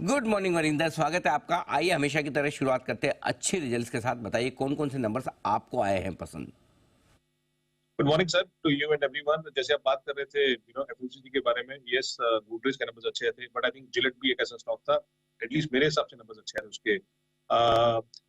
Good morning Varinder, स्वागत है आपका। आइए हमेशा की तरह शुरुआत करते हैं अच्छे रिजल्ट्स के साथ। बताइए कौन कौन से नंबर्स आपको आए हैं पसंद। Good morning sir to you and everyone. जैसे आप बात कर रहे थे एफएमसीजी के बारे में, यस गुडरीज के नंबर्स अच्छे थे, बट आई थिंक जिलेट भी एक ऐसा स्टॉक था, एटलीस्ट मेरे हिसाब से नंबर्स अच्छे आ रहे हैं उसके।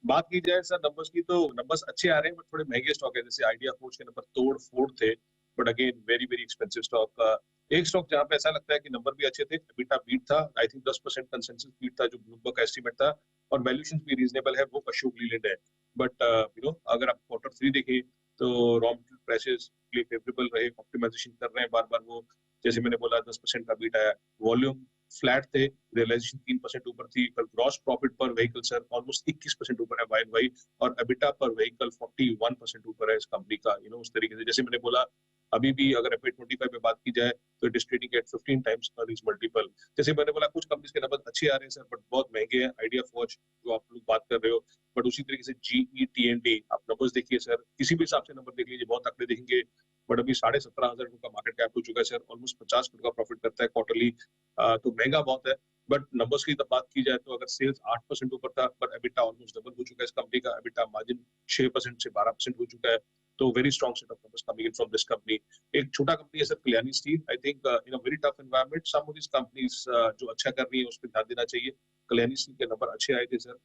बात की जाए सर नंबर्स की, तो नंबर्स अच्छे आ रहे हैं बट थोड़े महंगे स्टॉक है। जैसे आइडिया फोर्ज के नंबर तोड़ फोड़ थे, but again very very expensive stock. एक स्टॉक जहां पे ऐसा लगता है कि नंबर भी अच्छे थे, एबिटा बीट था, आई थिंक 10% कंसेंसस बीट था जो ब्लूमबर्ग का एस्टीमेट था, और वैल्यूएशन भी रीजनेबल है, वो अशोक लीलैंड है। बट अगर आप क्वार्टर 3 देखें तो रॉ मटेरियल प्राइसेस लिए फेवरेबल रहे, ऑप्टिमाइजेशन कर रहे हैं बार बार वो। जैसे मैंने बोला 10% का बीट आया, वॉल्यूम फ्लैट थे, रियलाइजेशन 3% ऊपर थी, पर ग्रॉस प्रॉफिट पर व्हीकल सर ऑलमोस्ट 21% ऊपर है वाई वाई, और एबिटा पर व्हीकल 41% ऊपर है इस कंपनी का। उस तरीके से जैसे मैंने बोला, अभी भी अगर FY25 में बात की जाए तो it is trading at 15 times earnings multiple. जैसे मैंने बोला कुछ कंपनीज के नंबर अच्छे आ रहे हैं सर, बट बहुत महंगे हैं। आइडिया फॉर्ज जो आप लोग बात कर रहे हो, बट उसी तरीके से GETND आप नंबर्स देखिए सर, किसी भी हिसाब से नंबर देख लीजिए, बहुत आंकड़े देखेंगे, बट अभी 17,500 का मार्केट कैप हो चुका है सर, ऑलमोस्ट 50 करोड़ का प्रॉफिट करता है क्वार्टरली। तो महंगा बहुत है। बट नंबर्स की तब बात की जाए तो अगर सेल्स 8% ऊपर था, पर एबिटा ऑलमोस्ट डबल हो चुका है इस कंपनी का, एबिटा मार्जिन 6% से 12% हो चुका है। तो very strong set of numbers coming in from this company. एक छोटा कंपनी है sir Kalyani steel, I think in a very tough environment some of this companies जो अच्छा कर रही है उस पर ध्यान देना चाहिए। कल्याणी स्टील के नंबर अच्छे आए थे सर।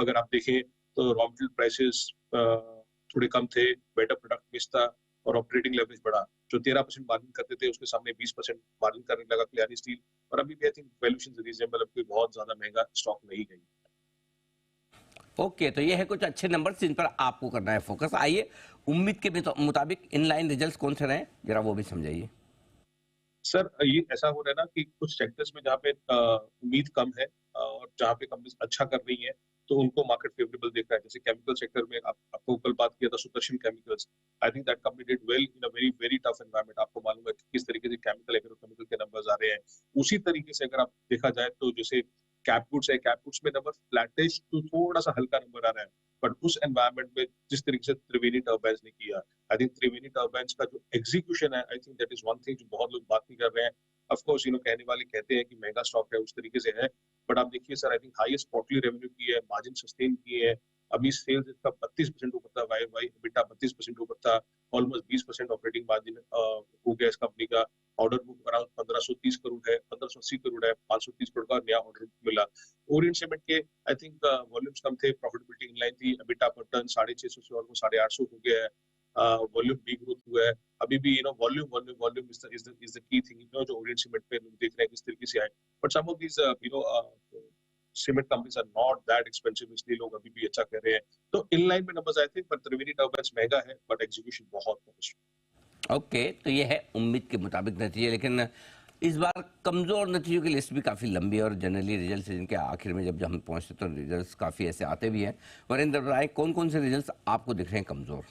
अगर आप देखें तो रॉ मटेरियल प्राइसेस थोड़े कम थे, बेटर प्रोडक्ट मिक्स था, और ऑपरेटिंग लेवरेज बढ़ा। जो 13% मार्जिन करते थे उसके सामने 20% मार्जिन करने लगा कल्याणी स्टील, और अभी भी आई थिंक वैल्यूएशन रीजनेबल है, कोई बहुत ज्यादा महंगा स्टॉक नहीं है। ओके, तो ये है कुछ अच्छे नंबर्स जिन पर आपको करना है फोकस। आइए उम्मीद के मुताबिक इनलाइन रिजल्ट्स कौन से रहे, जरा वो भी समझाइए। सर ये ऐसा हो रहा है ना कि कुछ सेक्टर्स में जहाँ पे उम्मीद कम है, और जहाँ पे कंपनीज अच्छा कर रही है तो उनको मार्केट फेवरेबल देख रहा है। जैसे केमिकल सेक्टर में आपको कल बात किया था Sudarshan chemicals, I think that company did well in a very very tough environment. आपको मालूम है कि किस तरीके से केमिकल एग्रोकेमिकल के नंबर्स आ रहे हैं। उसी तरीके से अगर आप देखा जाए तो जैसे कैपगुड्स है, कैपगुड्स में नंबर फ्लैटिश तो थोड़ा सा हल्का नंबर आ रहा है, बट उस एनवायरनमेंट में जिस तरीके से त्रिवेणी टर्बाइंस ने किया, आई थिंक त्रिवेणी टर्बाइंस का जो एग्जीक्यूशन है, I think that is one thing जो बहुत लोग बात नहीं कर रहे हैं। ऑफ कोर्स कहने वाले कहते हैं कि महंगा स्टॉक है, उस तरीके से है, बट आप देखिए sir, I think highest quarterly revenue की है, मार्जिन सस्टेन किए है। अभी सेल्स इसका 32% ऊपर था, वाई वाई बेटा 32% ऊपर था, ऑलमोस्ट 20% ऑपरेटिंग मार्जिन हो गया इस कंपनी का। ऑर्डर बुक अराउंड 1530 करोड़ है, 1580 करोड़ है, 530 करोड़ का नया ऑर्डर मिला। ओरिएंट सीमेंट के आई थिंक वॉल्यूम्स कम थे, प्रॉफिटेबिलिटी इन लाइन थी, एबिटा पर टन 650 से ऑलमोस्ट 850 हो गया है, वॉल्यूम डी ग्रोथ हुआ है। अभी भी volume volume volume is the key thing, जो ओरिएंट सीमेंट पे लोग देख रहे हैं किस तरीके से आए। But some of these cement companies are not that expensive, इसलिए लोग अभी भी अच्छा कर रहे हैं। तो इन लाइन में नंबर्स आए थे, पर त्रिवेणी टर्बाइंस महंगा है, बट एग्जीक्यूशन बहुत ओके, तो ये है उम्मीद के मुताबिक नतीजे, लेकिन इस बार कमज़ोर नतीजों की लिस्ट भी काफ़ी लंबी है, और जनरली रिजल्ट सीजन के आखिर में जब हम पहुंचते तो रिजल्ट्स काफ़ी ऐसे आते भी हैं। वरिंदर राय, कौन कौन से रिजल्ट्स आपको दिख रहे हैं कमज़ोर?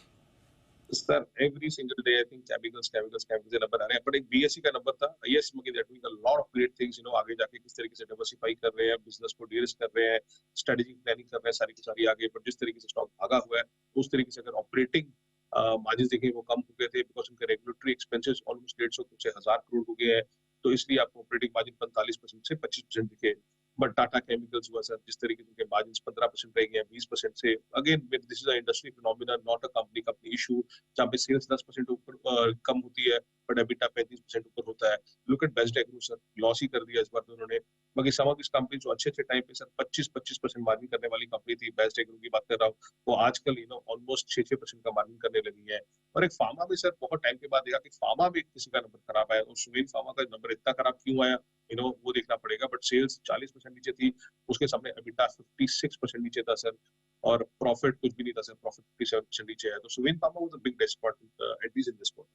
Sir every single day I think chemicals के नंबर आ रहे हैं, बट एक BSE का नंबर था, यस मगे that mean a lot of great things, आगे जाके किस तरीके से डाइवर्सिफाई कर रहे हैं, बिजनेस को डीरिस्क कर रहे हैं, स्ट्रेटेजिक प्लानिंग कर रहे हैं, सारी की सारी आगे। पर जिस तरीके से स्टॉक भागा हुआ है, उस तरीके से अगर ऑपरेटिंग मार्जिन देखें वो कम हो गए थे, बिकॉज उनके रेगुलेटरी एक्सपेंसेस ऑलमोस्ट 150 से 1000 करोड़ हो गए हैं, तो इसलिए आपको ऑपरेटिंग मार्जिन 45% से 25% दिखे। बट टाटा केमिकल्स हुआ सर, जिस तरीके से उनके मार्जिन 15% रह गए हैं 20% से, again this is a industry phenomena, not a company company issue, जहाँ पे सेल्स 10% ऊपर कम होती है, बट एबिटा 35% ऊपर होता है। Look at Best Agro sir, loss ही कर दिया इस बार तो उन्होंने। बाकी सम ऑफ दिस कंपनी जो अच्छे अच्छे टाइम पे सर 25% मार्जिन करने वाली कंपनी थी, बेस्ट एग्रो की बात कर रहा हूँ, वो आजकल ऑलमोस्ट 6% का मार्जिन करने लगी है। और एक फार्मा में सर बहुत टाइम के बाद देखा कि फार्मा में किसी का नंबर खराब आया, और सुवेन फार्मा का नंबर इतना खराब क्यों आया, वो देखना पड़ेगा। बट सेल्स 40% नीचे थी, उसके सामने एबिटा 56% नीचे था सर, और प्रॉफिट कुछ भी नहीं था सर, प्रॉफिट 57% नीचे है। तो Suven pharma was a big disappointment at least in this quarter.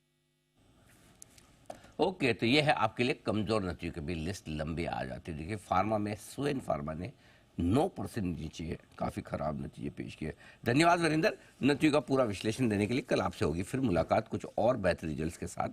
Okay, तो ये है आपके लिए कमज़ोर नतीजों की भी लिस्ट लंबी आ जाती है। देखिए फार्मा में सुवेन फार्मा ने 9% नीचे काफ़ी ख़राब नतीजे पेश किए। धन्यवाद वरिंदर, नतीजों का पूरा विश्लेषण देने के लिए। कल आपसे होगी फिर मुलाकात कुछ और बेहतर रिजल्ट्स के साथ।